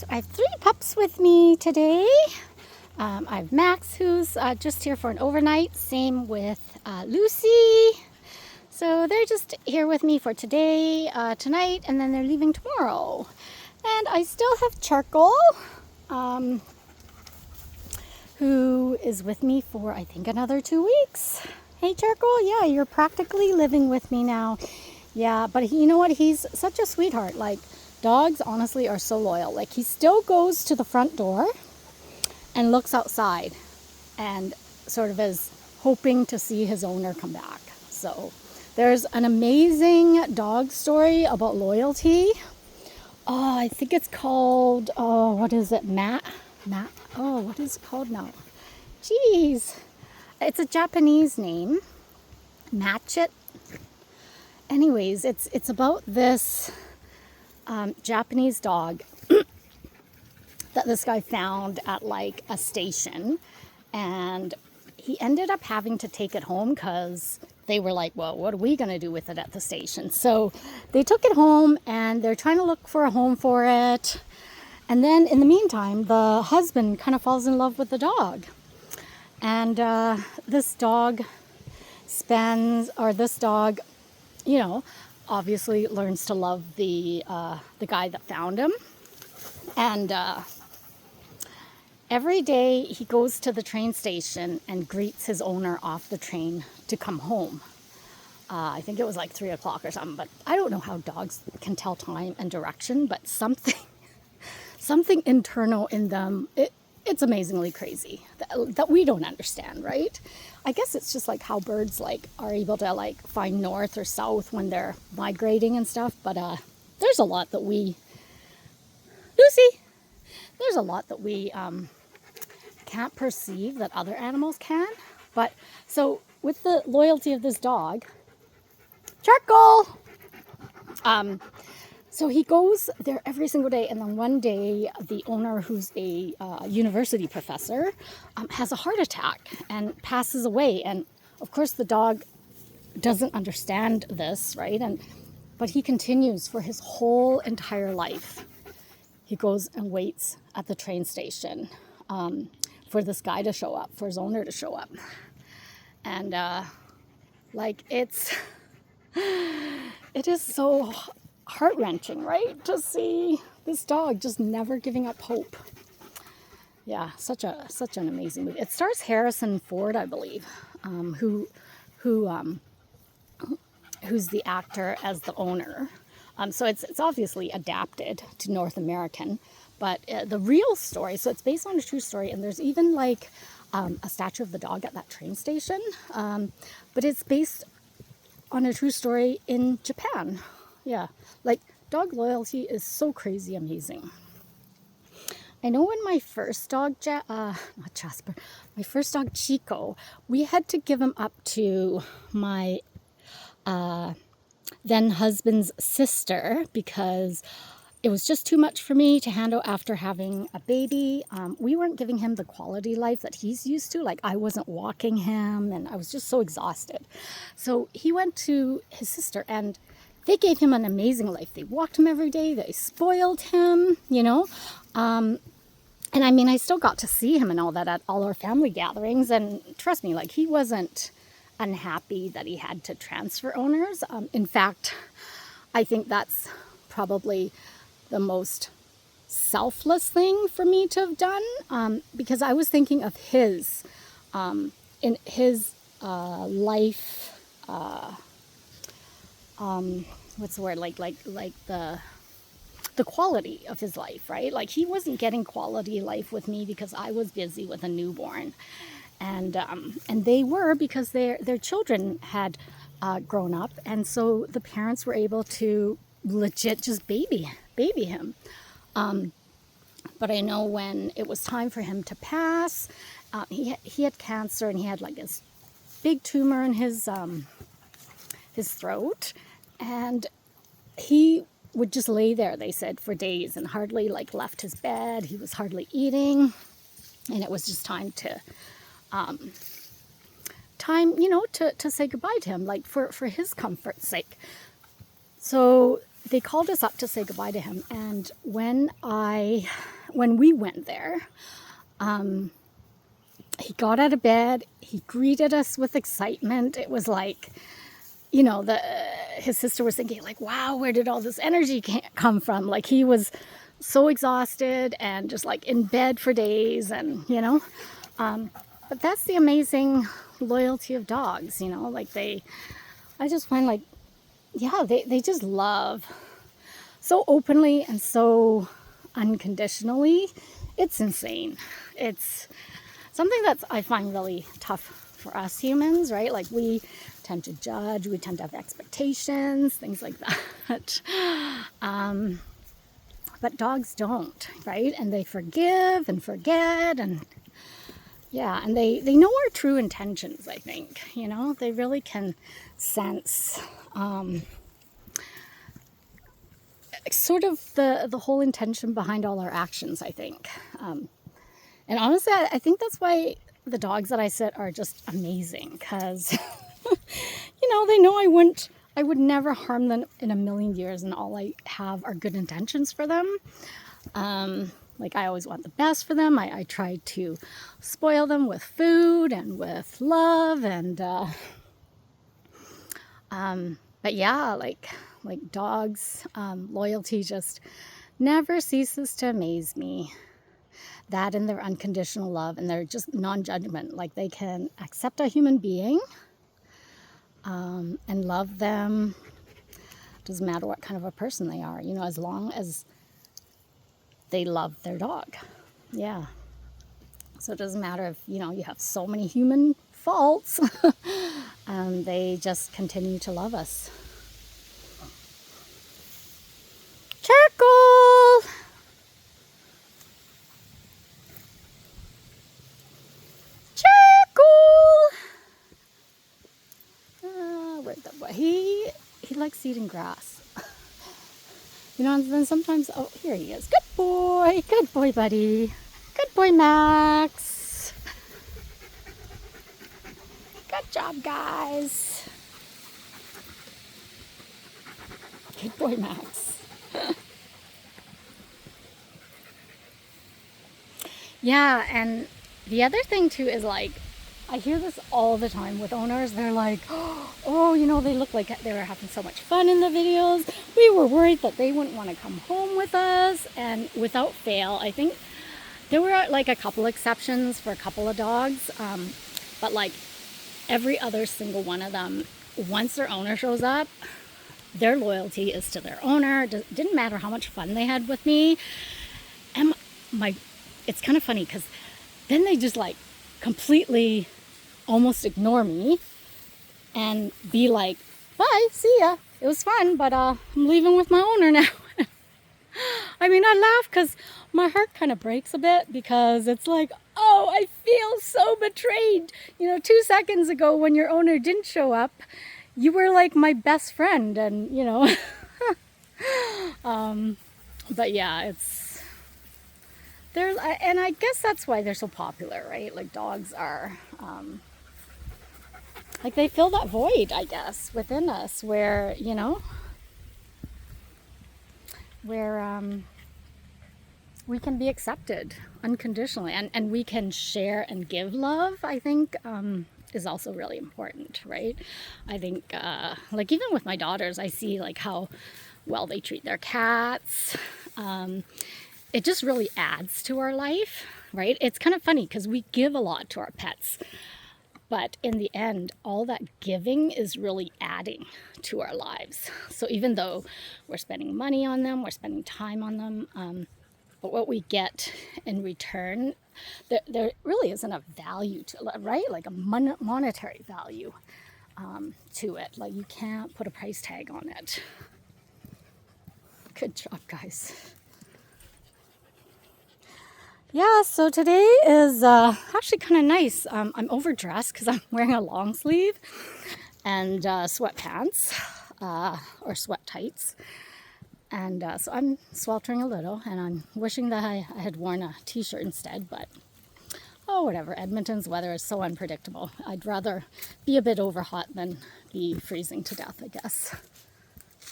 So I have 3 pups with me today. I have Max, who's just here for an overnight. Same with Lucy. So they're just here with me for today, tonight, and then they're leaving tomorrow. And I still have Charcoal, who is with me for, I think, another 2 weeks. Hey, Charcoal, yeah, you're practically living with me now. Yeah, but you know what? He's such a sweetheart. Like, dogs, honestly, are so loyal. Like, he still goes to the front door and looks outside and sort of is hoping to see his owner come back. So there's an amazing dog story about loyalty. Oh, I think it's called, what is it? Matt? Oh, what is it called now? Jeez. It's a Japanese name. Matchit. Anyways, it's about this Japanese dog that this guy found at like a station, and he ended up having to take it home because they were like, well, what are we going to do with it at the station? So they took it home and they're trying to look for a home for it. And then in the meantime, the husband kind of falls in love with the dog. And this dog, you know, obviously learns to love the guy that found him. And every day he goes to the train station and greets his owner off the train to come home. I think it was like 3 o'clock or something, but I don't know how dogs can tell time and direction, but something internal in them, it's amazingly crazy that we don't understand, right? I guess it's just like how birds like are able to like find north or south when they're migrating and stuff. But there's a lot that we can't perceive that other animals can. But so with the loyalty of this dog, Charcoal, so he goes there every single day, and then one day the owner, who's a university professor, has a heart attack and passes away. And of course the dog doesn't understand this, right? But he continues for his whole entire life. He goes and waits at the train station for this guy to show up, for his owner to show up. And it is so heart-wrenching, right? To see this dog just never giving up hope. Yeah, such an amazing movie. It stars Harrison Ford, I believe, who's the actor as the owner. So it's obviously adapted to North American, but the real story, so it's based on a true story, and there's even like a statue of the dog at that train station, but it's based on a true story in Japan. Yeah, like dog loyalty is so crazy amazing. I know when my first dog, my first dog Chico, we had to give him up to my then husband's sister because it was just too much for me to handle after having a baby. We weren't giving him the quality life that he's used to. Like, I wasn't walking him, and I was just so exhausted. So he went to his sister, and they gave him an amazing life. They walked him every day. They spoiled him, you know. And I mean, I still got to see him and all that at all our family gatherings. And trust me, like, he wasn't unhappy that he had to transfer owners. In fact, I think that's probably the most selfless thing for me to have done, because I was thinking of his in his life. What's the word? Like the quality of his life, right? Like, he wasn't getting quality life with me because I was busy with a newborn, and they were, because their children had grown up, and so the parents were able to legit just baby him. But I know when it was time for him to pass, he had cancer, and he had like this big tumor in his throat, and he would just lay there, they said, for days and hardly like left his bed. He was hardly eating, and it was just time to say goodbye to him, like for his comfort's sake. So they called us up to say goodbye to him. And when we went there, he got out of bed, he greeted us with excitement. It was like, you know, his sister was thinking like, wow, where did all this energy come from? Like he was so exhausted and just like in bed for days, and you know, but that's the amazing loyalty of dogs, you know, like I just find like, yeah, they just love so openly and so unconditionally. It's insane. It's something that I find really tough for us humans, right? Like we tend to judge, we tend to have expectations, things like that. But dogs don't, right? And they forgive and forget, and yeah, and they know our true intentions, I think, you know? They really can sense sort of the whole intention behind all our actions, I think. And honestly, I think that's why the dogs that I sit are just amazing, because, you know, they know I would never harm them in a million years, and all I have are good intentions for them. Like I always want the best for them. I try to spoil them with food and with love, and but yeah, like dogs, loyalty just never ceases to amaze me. That and their unconditional love, and their just non-judgment. Like they can accept a human being and love them. Doesn't matter what kind of a person they are, you know, as long as they love their dog. Yeah. So it doesn't matter if, you know, you have so many human faults. They just continue to love us. Charcoal! Where'd the boy? He likes eating grass. You know, and then sometimes, oh, here he is. Good boy, buddy. Good boy, Max. Good job, guys. Good boy, Max. Yeah, and the other thing too is like, I hear this all the time with owners. They're like, oh, you know, they look like they were having so much fun in the videos. We were worried that they wouldn't want to come home with us. And without fail, I think there were like a couple exceptions for a couple of dogs. But like every other single one of them, once their owner shows up, their loyalty is to their owner. Didn't matter how much fun they had with me. And it's kind of funny because then they just like completely almost ignore me and be like, bye, see ya, it was fun, but I'm leaving with my owner now. I mean, I laugh because my heart kind of breaks a bit, because it's like, oh, I feel so betrayed. You know, 2 seconds ago when your owner didn't show up, you were like my best friend, and you know. But yeah, and I guess that's why they're so popular, right? Like dogs are, like they fill that void, I guess, within us where, you know, where we can be accepted unconditionally, and we can share and give love, I think, is also really important, right? I think, like even with my daughters, I see like how well they treat their cats. It just really adds to our life, right? It's kind of funny because we give a lot to our pets, but in the end, all that giving is really adding to our lives. So even though we're spending money on them, we're spending time on them, but what we get in return, there really isn't a value to it, right? Like a monetary value to it. Like you can't put a price tag on it. Good job, guys. Yeah, so today is actually kind of nice. I'm overdressed because I'm wearing a long sleeve and sweatpants or sweat tights. And so I'm sweltering a little, and I'm wishing that I had worn a t-shirt instead, but oh, whatever. Edmonton's weather is so unpredictable. I'd rather be a bit over hot than be freezing to death, I guess.